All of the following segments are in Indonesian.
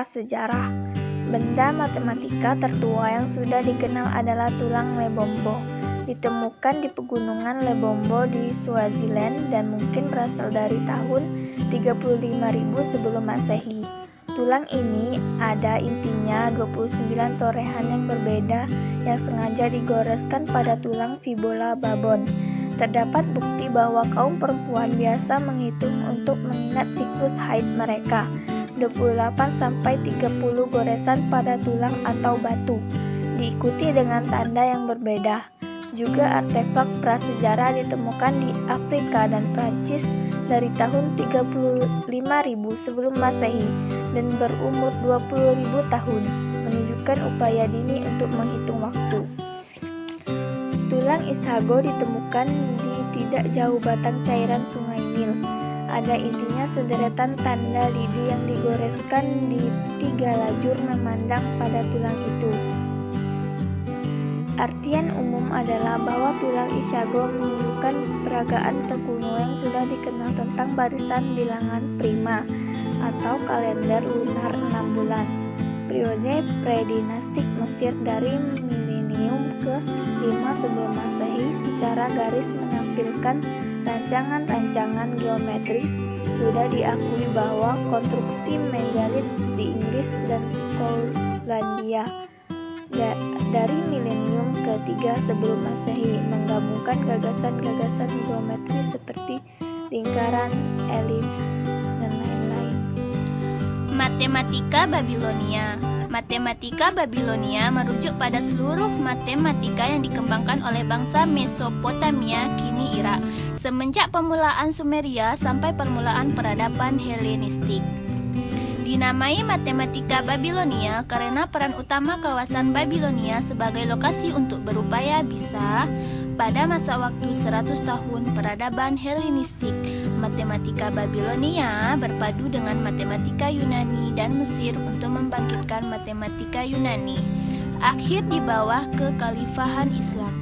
prasejarah. Benda matematika tertua yang sudah dikenal adalah tulang Lebombo. Ditemukan di pegunungan Lebombo di Swaziland dan mungkin berasal dari tahun 35.000 sebelum Masehi. Tulang ini ada intinya 29 torehan yang berbeda yang sengaja digoreskan pada tulang fibula babon. Terdapat bukti bahwa kaum perempuan biasa menghitung untuk mengingat siklus haid mereka, 28-30 goresan pada tulang atau batu, diikuti dengan tanda yang berbeda. Juga artefak prasejarah ditemukan di Afrika dan Prancis dari tahun 35.000 sebelum Masehi dan berumur 20.000 tahun, menunjukkan upaya dini untuk menghitung waktu. Tulang Ishago ditemukan di tidak jauh batang cairan sungai Nil. Ada intinya sederetan tanda lidi yang digoreskan di 3 lajur memandang pada tulang itu. Artian umum adalah bahwa tulang Ishago menunjukkan peragaan terkuno yang sudah dikenal tentang barisan bilangan prima atau kalender lunar 6 bulan. Periode predinastik Mesir dari milenium ke-5 sebelum Masehi secara garis menampilkan rancangan-rancangan geometris. Sudah diakui bahwa konstruksi megalit di Inggris dan Skotlandia dari milenium ke-3 sebelum Masehi menggabungkan gagasan-gagasan geometri seperti lingkaran, elips, dan lain-lain. Matematika Babilonia. Matematika Babilonia merujuk pada seluruh matematika yang dikembangkan oleh bangsa Mesopotamia, kini Irak, semenjak permulaan Sumeria sampai permulaan peradaban Helenistik. Dinamai Matematika Babilonia karena peran utama kawasan Babilonia sebagai lokasi untuk berupaya bisa pada masa waktu 100 tahun peradaban Helenistik. Matematika Babilonia berpadu dengan matematika Yunani dan Mesir untuk membangkitkan matematika Yunani. Akhir di bawah kekhalifahan Islam,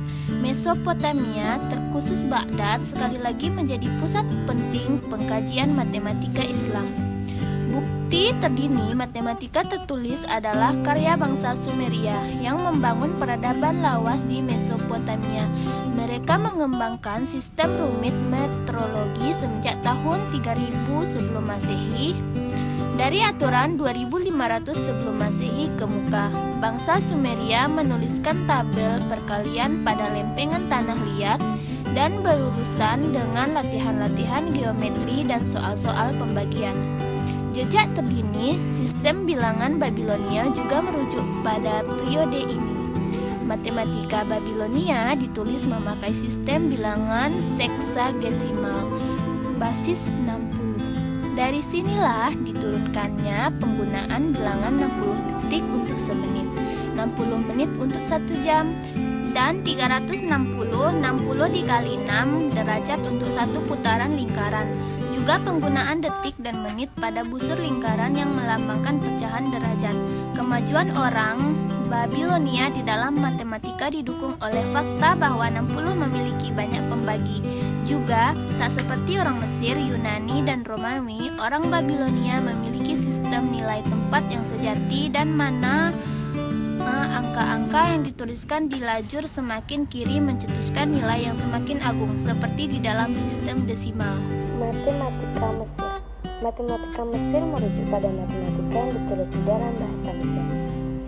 Mesopotamia terkhusus Baghdad sekali lagi menjadi pusat penting pengkajian matematika Islam. Bukti terdini matematika tertulis adalah karya bangsa Sumeria yang membangun peradaban lawas di Mesopotamia. Mereka mengembangkan sistem rumit metrologi semenjak tahun 3000 sebelum Masehi. Dari aturan 2500 sebelum Masehi ke muka, bangsa Sumeria menuliskan tabel perkalian pada lempengan tanah liat dan berurusan dengan latihan-latihan geometri dan soal-soal pembagian. Jejak terdini sistem bilangan Babilonia juga merujuk pada periode ini. Matematika Babilonia ditulis memakai sistem bilangan seksagesimal basis 60. Dari sinilah diturunkannya penggunaan bilangan 60 detik untuk semenit, 60 menit untuk 1 jam, dan 360 dikali 6 derajat untuk 1 putaran lingkaran. Juga penggunaan detik dan menit pada busur lingkaran yang melambangkan pecahan derajat. Kemajuan orang Babilonia di dalam matematika didukung oleh fakta bahwa 60 memiliki banyak pembagi. Juga, tak seperti orang Mesir, Yunani, dan Romawi, orang Babilonia memiliki sistem nilai tempat yang sejati dan mana angka-angka yang dituliskan di lajur semakin kiri mencetuskan nilai yang semakin agung, seperti di dalam sistem desimal. Matematika Mesir. Matematika Mesir merujuk pada matematika yang ditulis di dalam bahasa Mesir.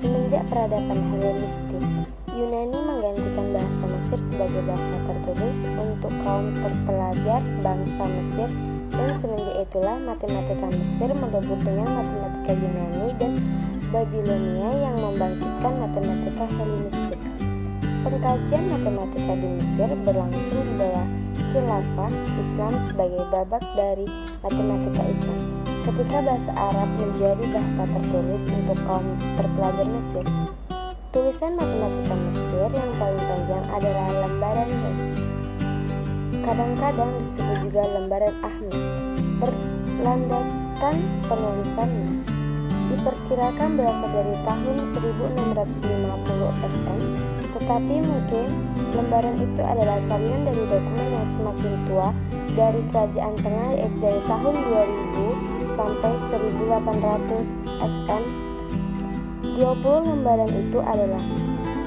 Semenjak peradaban Helenistik, Yunani menggantikan bahasa Mesir sebagai bahasa tertulis untuk kaum terpelajar bangsa Mesir, dan semenjak itulah matematika Mesir merebut dengan matematika Yunani dan Babilonia yang membangkitkan matematika Helenistik. Pengkajian matematika di Mesir berlangsung di bawah khilafah Islam sebagai babak dari matematika Islam. Ketika bahasa Arab menjadi bahasa tertulis untuk kaum terpelajar Mesir, tulisan matematika Mesir yang paling panjang adalah lembaran Re. Kadang-kadang disebut juga lembaran Ahmed. Berlandaskan penulisannya diperkirakan berasal dari tahun 1650 SM, tetapi mungkin lembaran itu adalah salinan dari dokumen yang semakin tua dari kerajaan tengah, yaitu dari tahun 2000 sampai 1800 SN. 20 lembaran itu adalah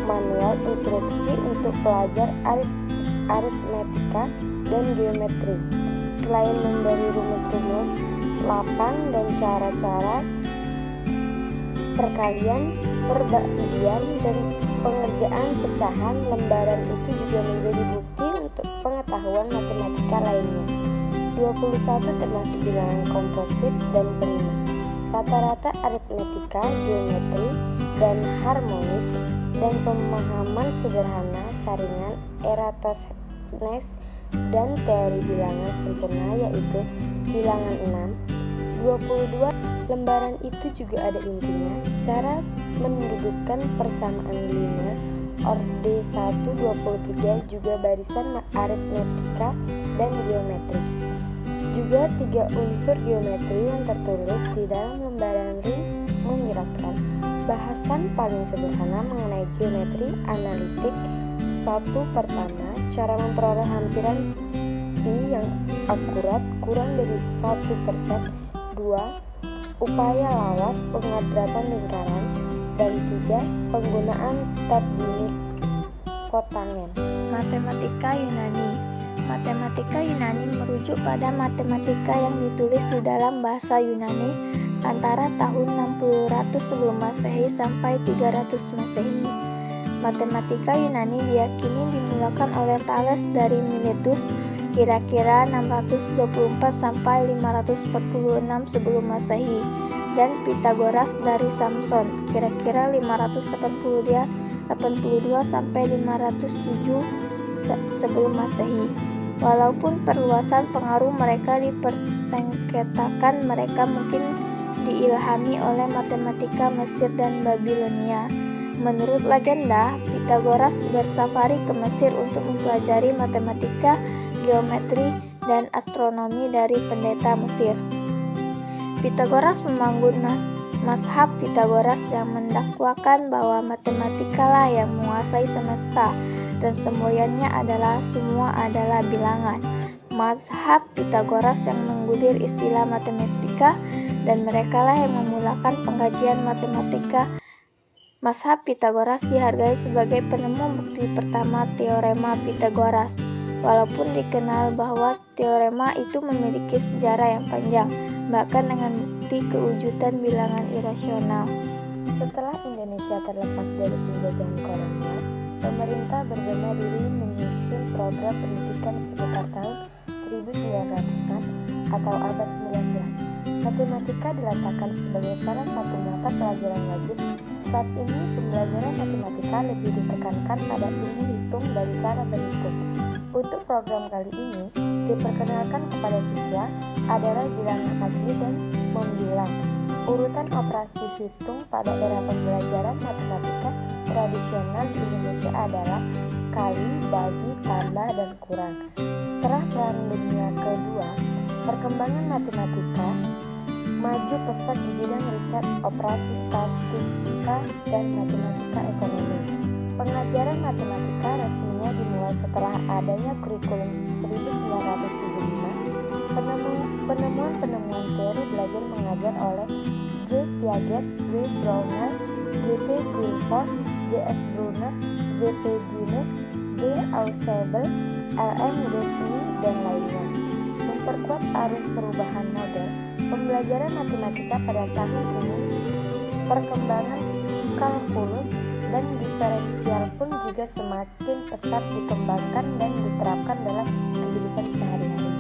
manual instruksi untuk pelajar aritmetika dan geometri. Selain memberi rumus-rumus, lapang dan cara-cara perkalian, perbagian, dan pengerjaan pecahan, lembaran itu juga menjadi bukti untuk pengetahuan matematika lainnya. 21 termasuk bilangan komposit dan prima. Rata-rata aritmetika, geometri, dan harmonik, dan pemahaman sederhana saringan Eratosthenes dan teori bilangan sempurna yaitu bilangan 6. 22 lembaran itu juga ada intinya, cara mendudukkan persamaan linear, orde 1, 23 juga barisan aritmetika dan geometri. Juga 3 unsur geometri yang tertulis di dalam lembaran ring menyiratkan bahasan paling sederhana mengenai geometri analitik. 1. Pertama, cara memperoleh hampiran I yang akurat kurang dari 1%. 2. Upaya lawas pengadratan lingkaran. Dan 3. Penggunaan tabuni kotangen. Matematika Yunani. Matematika Yunani merujuk pada matematika yang ditulis di dalam bahasa Yunani antara tahun 600 sebelum Masehi sampai 300 Masehi. Matematika Yunani diyakini dimulakan oleh Thales dari Miletus kira-kira 624 sampai 546 sebelum Masehi dan Pythagoras dari Samson kira-kira 582 sampai 507 sebelum Masehi. Walaupun perluasan pengaruh mereka dipersengketakan, mereka mungkin diilhami oleh matematika Mesir dan Babilonia. Menurut legenda, Pythagoras bersafari ke Mesir untuk mempelajari matematika, geometri, dan astronomi dari pendeta Mesir. Pythagoras membangun mazhab Pythagoras yang mendakwakan bahwa matematikalah yang menguasai semesta dan semboyannya adalah semua adalah bilangan. Mazhab Pythagoras yang menggulir istilah matematika dan merekalah yang memulakan pengkajian matematika. Mazhab Pythagoras dihargai sebagai penemu bukti pertama teorema Pythagoras, walaupun dikenal bahwa teorema itu memiliki sejarah yang panjang, bahkan dengan bukti kewujudan bilangan irasional. Setelah Indonesia terlepas dari penjajahan kolonial, pemerintah berbenah diri menyusun program pendidikan sekitar tahun 1900-an atau abad 19. Matematika diletakkan sebagai salah satu mata pelajaran wajib. Saat ini pembelajaran matematika lebih ditekankan pada ilmu hitung dan cara berhitung. Untuk program kali ini, diperkenalkan kepada siswa adalah bilangan asli dan membilang. Urutan operasi hitung pada era pembelajaran matematika tradisional di Indonesia adalah kali, bagi, tambah, dan kurang. Setelah Perang Dunia Kedua, perkembangan matematika maju pesat di bidang riset, operasi statistika, dan matematika ekonomi. Pengajaran matematika resminya dimulai setelah adanya kurikulum 1975. Penemuan-penemuan teori belajar mengajar oleh J. Piaget, W. Browner, J. P. Guilford, J. S. Brunner, J. P. Guinness, D. Ausubel, L. M. Gosling, dan lainnya memperkuat arus perubahan model pembelajaran matematika pada tahun ini. Perkembangan kalkulus dan diferensial pun juga semakin pesat dikembangkan dan diterapkan dalam kehidupan sehari-hari.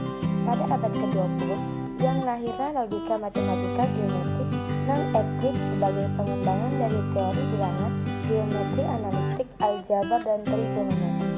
Pada abad ke-20, yang lahirlah logika matematika geometrik non-Euclid sebagai pengembangan dari teori bilangan, geometri analitik, aljabar, dan trigonometri.